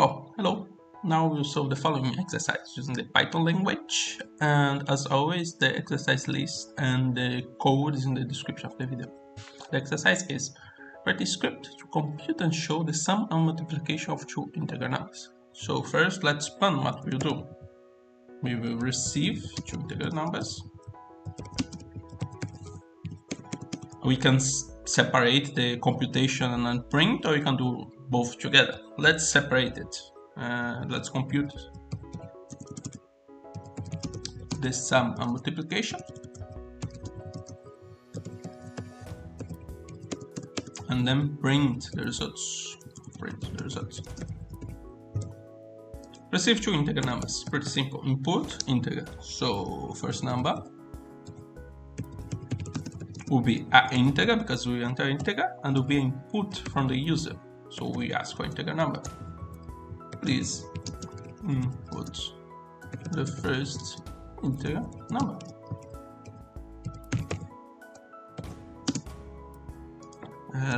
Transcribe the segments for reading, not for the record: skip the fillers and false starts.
Oh, hello. Now we'll solve the following exercise using the Python language, and as always the exercise list and the code is in the description of the video. The exercise is write a script to compute and show the sum and multiplication of two integer numbers. So first let's plan what we'll do. We will receive two integer numbers. We can separate the computation and print, or you can do both together. Let's separate it. Let's compute the sum and multiplication, and then print the results. Receive two integer numbers. Pretty simple. Input integer. So first number will be an integer because we enter integer, and will be input from the user. So we ask for integer number. Please input the first integer number.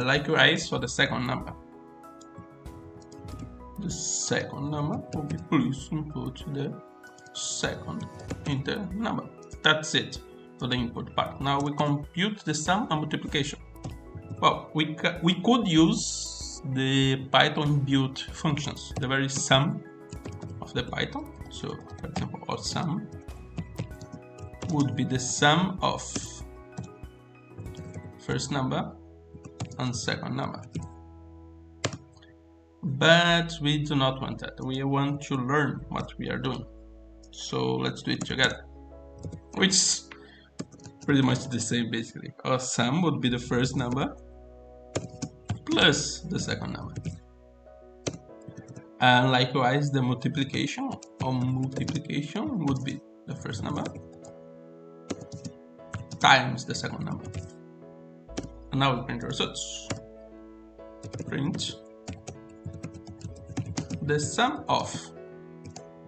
Likewise for the second number. The second number will be please input the second integer number. That's it for the input part. Now we compute the sum and multiplication. Well, we could use the Python built functions, the very sum of the Python. So for example, our sum would be the sum of first number and second number. But we do not want that. We want to learn what we are doing. So let's do it together. Which is pretty much the same basically. Our sum would be the first number plus the second number. And likewise the multiplication would be the first number times the second number. And now we print the results. Print the sum of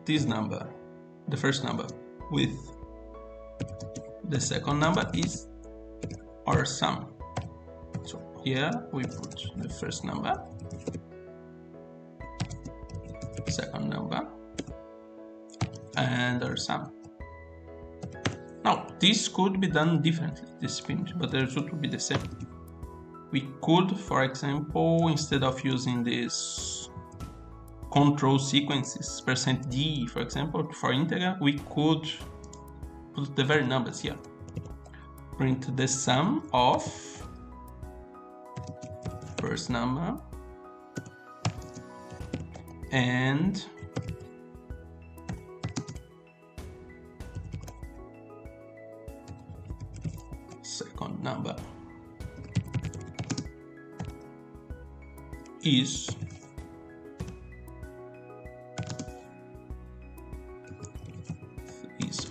this number, the first number, with the second number is our sum. So here we put the first number, second number, and our sum. Now this could be done differently, this print, but the result would be the same. We could, for example, instead of using this control sequences %d, for example, for integer, we could put the very numbers here. Print the sum of first number and second number is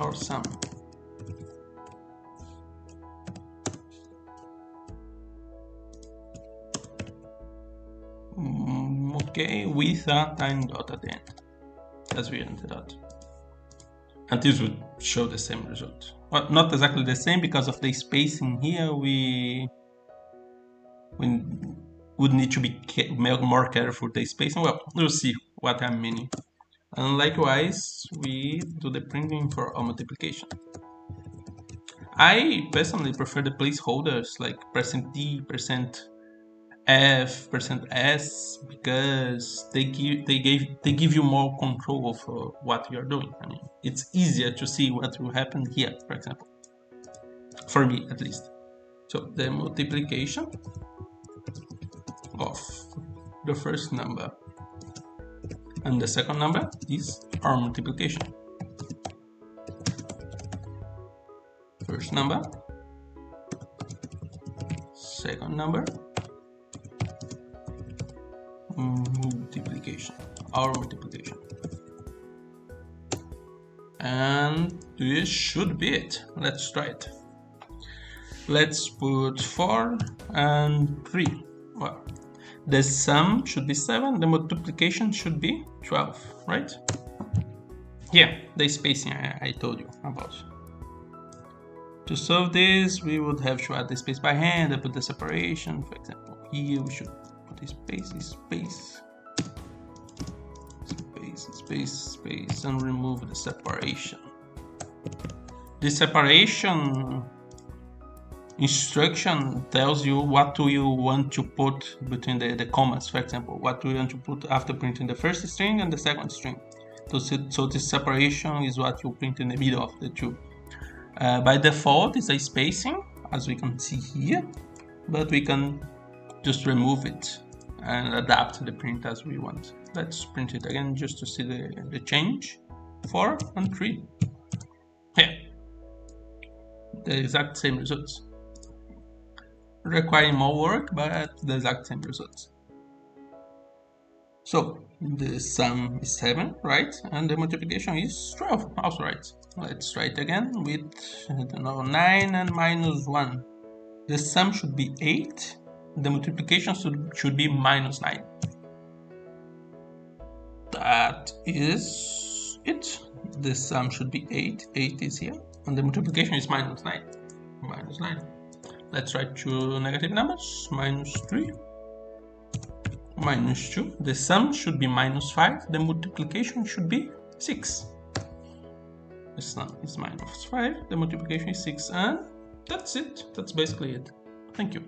our sum. Okay, with a time dot at the end, as we entered out. And this would show the same result. Well, not exactly the same because of the spacing here. We would need to be more careful with the spacing. Well, we'll see what I'm meaning. And likewise, we do the printing for our multiplication. I personally prefer the placeholders like %d, %f, %s, because they give you more control of what you are doing. I mean, it's easier to see what will happen here, for example, for me at least. So the multiplication of the first number and the second number is our multiplication. First number, second number, multiplication, our multiplication. And this should be it. Let's try it. Let's put 4 and 3. Well, the sum should be 7, the multiplication should be 12, right? Yeah, the spacing I told you about. To solve this, we would have to add the space by hand and put the separation. For example, here we should put a space, space, and remove the separation. The separation instruction tells you what do you want to put between the commas. For example, what do you want to put after printing the first string and the second string. So this separation is what you print in the middle of the two. By default, it's a spacing, as we can see here, but we can just remove it and adapt the print as we want. Let's print it again just to see the change. 4 and 3. Yeah, the exact same results. Requiring more work, but the exact same results. So the sum is 7, right? And the multiplication is 12, also right. Let's try it again with, I don't know, 9 and minus 1. The sum should be 8. The multiplication should be minus 9. That is it. The sum should be 8. 8 is here. And the multiplication is minus 9. Minus 9. Let's write two negative numbers. Minus 3. Minus 2. The sum should be minus 5. The multiplication should be 6. The sum is minus 5. The multiplication is 6. And that's it. That's basically it. Thank you.